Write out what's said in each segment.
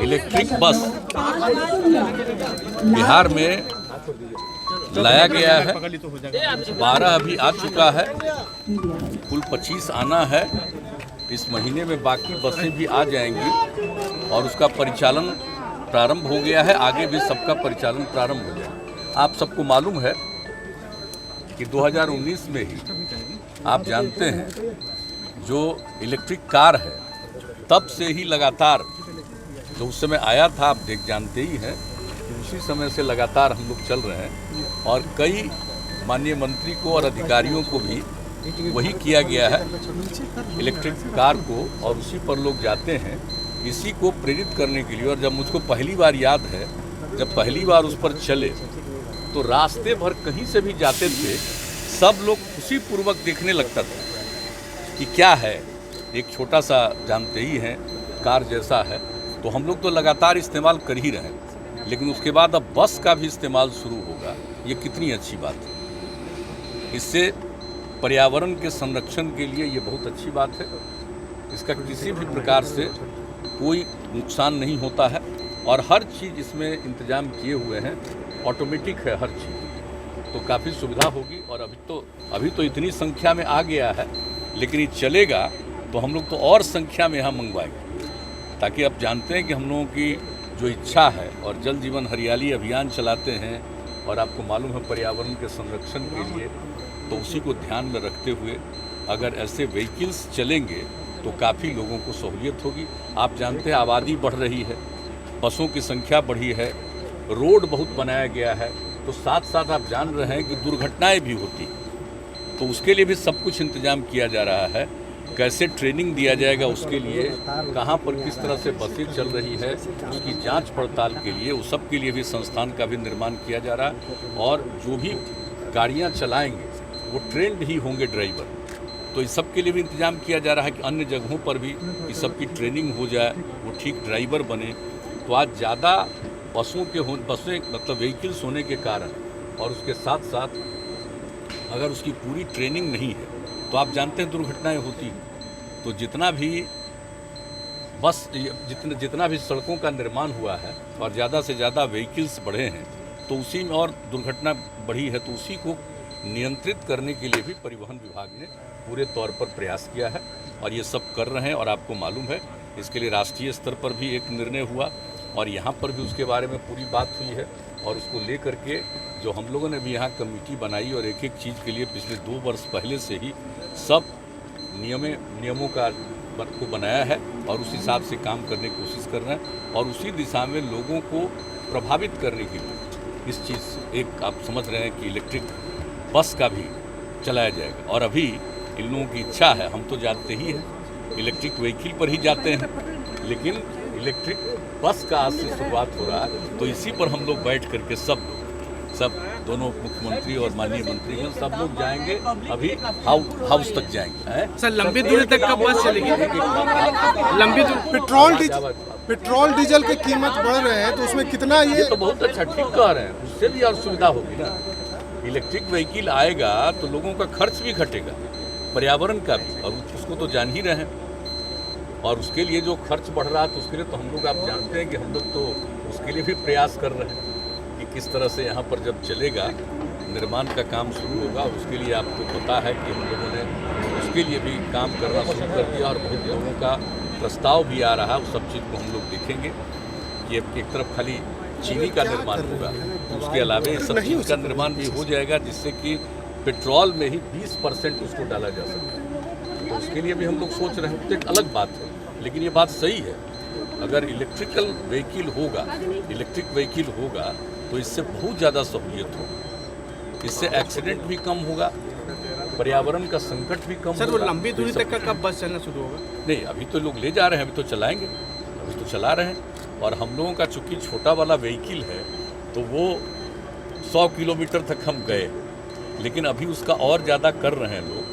Electric bus Bihar में लाया गया है। 12 अभी आ चुका है, कुल 25 आना है। इस महीने में बाकी बसें भी आ जाएंगी और उसका परिचालन प्रारंभ हो गया है। आगे भी सबका परिचालन प्रारंभ हो जाएगा। आप सबको मालूम है कि 2019 में ही आप जानते हैं जो इलेक्ट्रिक कार है, तब से ही लगातार जो उस समय आया था, आप जानते ही हैं, उसी समय से लगातार हम लोग चल रहे हैं और कई माननीय मंत्री को और अधिकारियों को भी वही किया गया है इलेक्ट्रिक कार को, और उसी पर लोग जाते हैं इसी को प्रेरित करने के लिए। और जब मुझको पहली बार याद है, जब पहली बार उस पर चले तो रास्ते भर कहीं से भी जाते थे, सब लोग खुशीपूर्वक देखने लगता था कि क्या है, एक छोटा सा जानते ही हैं कार जैसा है। तो हम लोग तो लगातार इस्तेमाल कर ही रहे हैं, लेकिन उसके बाद अब बस का भी इस्तेमाल शुरू होगा। ये कितनी अच्छी बात है। इससे पर्यावरण के संरक्षण के लिए ये बहुत अच्छी बात है। इसका किसी भी प्रकार से कोई नुकसान नहीं होता है और हर चीज़ इसमें इंतजाम किए हुए हैं, ऑटोमेटिक है हर चीज़, तो काफ़ी सुविधा होगी। और अभी तो इतनी संख्या में आ गया है, लेकिन ये चलेगा तो हम लोग तो और संख्या में यहाँ मंगवाएंगे, ताकि आप जानते हैं कि हम लोगों की जो इच्छा है, और जल जीवन हरियाली अभियान चलाते हैं और आपको मालूम है पर्यावरण के संरक्षण के लिए, तो उसी को ध्यान में रखते हुए अगर ऐसे व्हीकल्स चलेंगे तो काफ़ी लोगों को सहूलियत होगी। आप जानते हैं आबादी बढ़ रही है, बसों की संख्या बढ़ी है, रोड बहुत बनाया गया है, तो साथ साथ आप जान रहे हैं कि दुर्घटनाएं भी होती, तो उसके लिए भी सब कुछ इंतजाम किया जा रहा है। कैसे ट्रेनिंग दिया जाएगा उसके लिए, कहाँ पर किस तरह से बसें चल रही है, उसकी जांच पड़ताल के लिए, उस सब के लिए भी संस्थान का भी निर्माण किया जा रहा है। और जो भी गाड़ियाँ चलाएंगे वो ट्रेंड ही होंगे ड्राइवर, तो इस सब के लिए भी इंतजाम किया जा रहा है कि अन्य जगहों पर भी इस सब की ट्रेनिंग हो जाए, वो ठीक ड्राइवर बने। तो आज ज़्यादा बसें मतलब व्हीकल्स होने के कारण, और उसके साथ साथ अगर उसकी पूरी ट्रेनिंग नहीं है तो आप जानते हैं दुर्घटनाएं होती हैं। तो जितना भी सड़कों का निर्माण हुआ है और ज़्यादा से ज़्यादा व्हीकल्स बढ़े हैं, तो उसी में और दुर्घटना बढ़ी है, तो उसी को नियंत्रित करने के लिए भी परिवहन विभाग ने पूरे तौर पर प्रयास किया है और ये सब कर रहे हैं। और आपको मालूम है इसके लिए राष्ट्रीय स्तर पर भी एक निर्णय हुआ और यहाँ पर भी उसके बारे में पूरी बात हुई है, और उसको लेकर के जो हम लोगों ने भी यहाँ कमेटी बनाई और एक एक चीज़ के लिए पिछले 2 वर्ष पहले से ही सब नियमों को बनाया है और उस हिसाब से काम करने की कोशिश कर रहे हैं। और उसी दिशा में लोगों को प्रभावित करने के लिए इस चीज़ से एक आप समझ रहे हैं कि इलेक्ट्रिक बस का भी चलाया जाएगा। और अभी इन लोगों की इच्छा है, हम तो जानते ही हैं इलेक्ट्रिक व्हीकल पर ही जाते हैं, लेकिन इलेक्ट्रिक बस का आज से शुरुआत हो रहा है। तो इसी पर हम लोग बैठ करके सब दोनों मुख्यमंत्री और माननीय मंत्री सब लोग जाएंगे, अभी हाउस तक जाएंगे। सर लंबी दूरी तक कब बस चलेगी? लंबी दूरी पेट्रोल डीजल की कीमत बढ़ रहे हैं, तो उसमें कितना ये तो बहुत अच्छा ठीक कह रहे हैं, उससे भी और सुविधा होगी ना। इलेक्ट्रिक व्हीकल आएगा तो लोगों का खर्च भी घटेगा, पर्यावरण का भी, और उसको तो जान ही रहे हैं। और उसके लिए जो खर्च बढ़ रहा है तो उसके लिए तो हम लोग आप जानते हैं कि हम लोग तो उसके लिए भी प्रयास कर रहे हैं कि किस तरह से यहाँ पर जब चलेगा, निर्माण का काम शुरू होगा, उसके लिए आपको पता है कि हम लोगों ने उसके लिए भी काम करना शुरू कर दिया और बहुत लोगों का प्रस्ताव भी आ रहा है। उस सब चीज़ को हम लोग देखेंगे कि एक तरफ खाली चीनी का निर्माण होगा, उसके अलावा सब चीज़ का निर्माण भी हो जाएगा, जिससे कि पेट्रोल में ही 20% उसको डाला जा सके। तो उसके लिए भी हम लोग सोच रहे हैं, तो एक अलग बात है, लेकिन ये बात सही है। अगर इलेक्ट्रिक व्हीकल होगा तो इससे बहुत ज़्यादा सहूलियत होगी, इससे एक्सीडेंट भी कम होगा, पर्यावरण का संकट भी कम होगा। सर वो लंबी दूरी तक का कब बस चलना शुरू होगा? नहीं, अभी तो लोग ले जा रहे हैं, अभी तो चलाएंगे, अभी तो चला रहे हैं। और हम लोगों का चूँकि छोटा वाला व्हीकल है तो वो 100 किलोमीटर तक हम गए, लेकिन अभी उसका और ज़्यादा कर रहे हैं लोग,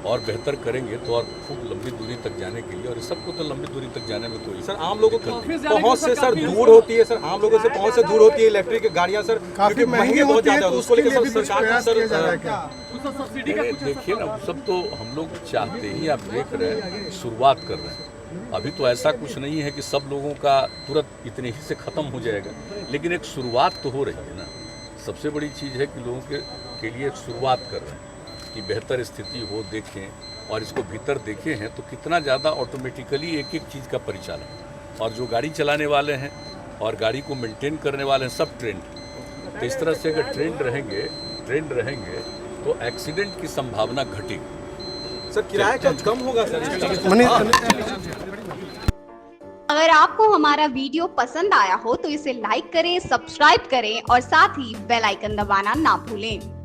और बेहतर करेंगे तो और खूब लंबी दूरी तक जाने के लिए, और सबको तो लंबी दूरी तक जाने में कोई सर आम लोगों की पहुंच से सर दूर होती है, सर आम लोगों से पहुंच से दूर होती है इलेक्ट्रिक गाड़ियां सर, काफी महंगी बहुत होती है, ज्यादा तो उसको उसके लेकर लिए भी कुछ सरकार प्रयास सर किया जा रहा है क्या? नहीं, देखिए ना, वो सब तो हम लोग चाहते ही, आप देख रहे हैं, शुरुआत कर रहे हैं। अभी तो ऐसा कुछ नहीं है कि सब लोगों का तुरंत इतने ही से ख़त्म हो जाएगा, लेकिन एक शुरुआत तो हो रही है ना। सबसे बड़ी चीज़ है कि लोगों के लिए एक शुरुआत कर रहे हैं कि बेहतर स्थिति हो, देखें, और इसको भीतर देखे हैं तो कितना ज़्यादा ऑटोमेटिकली एक एक चीज़ का परिचालन, और जो गाड़ी चलाने वाले हैं और गाड़ी को मेंटेन करने वाले हैं, सब ट्रेंड। तो इस तरह से अगर ट्रेंड रहेंगे तो एक्सीडेंट की संभावना घटेगी। सर किराया कम होगा सर। अगर आपको हमारा वीडियो पसंद आया हो तो इसे लाइक करें, सब्सक्राइब करें और साथ ही बेल आइकन दबाना ना भूलें।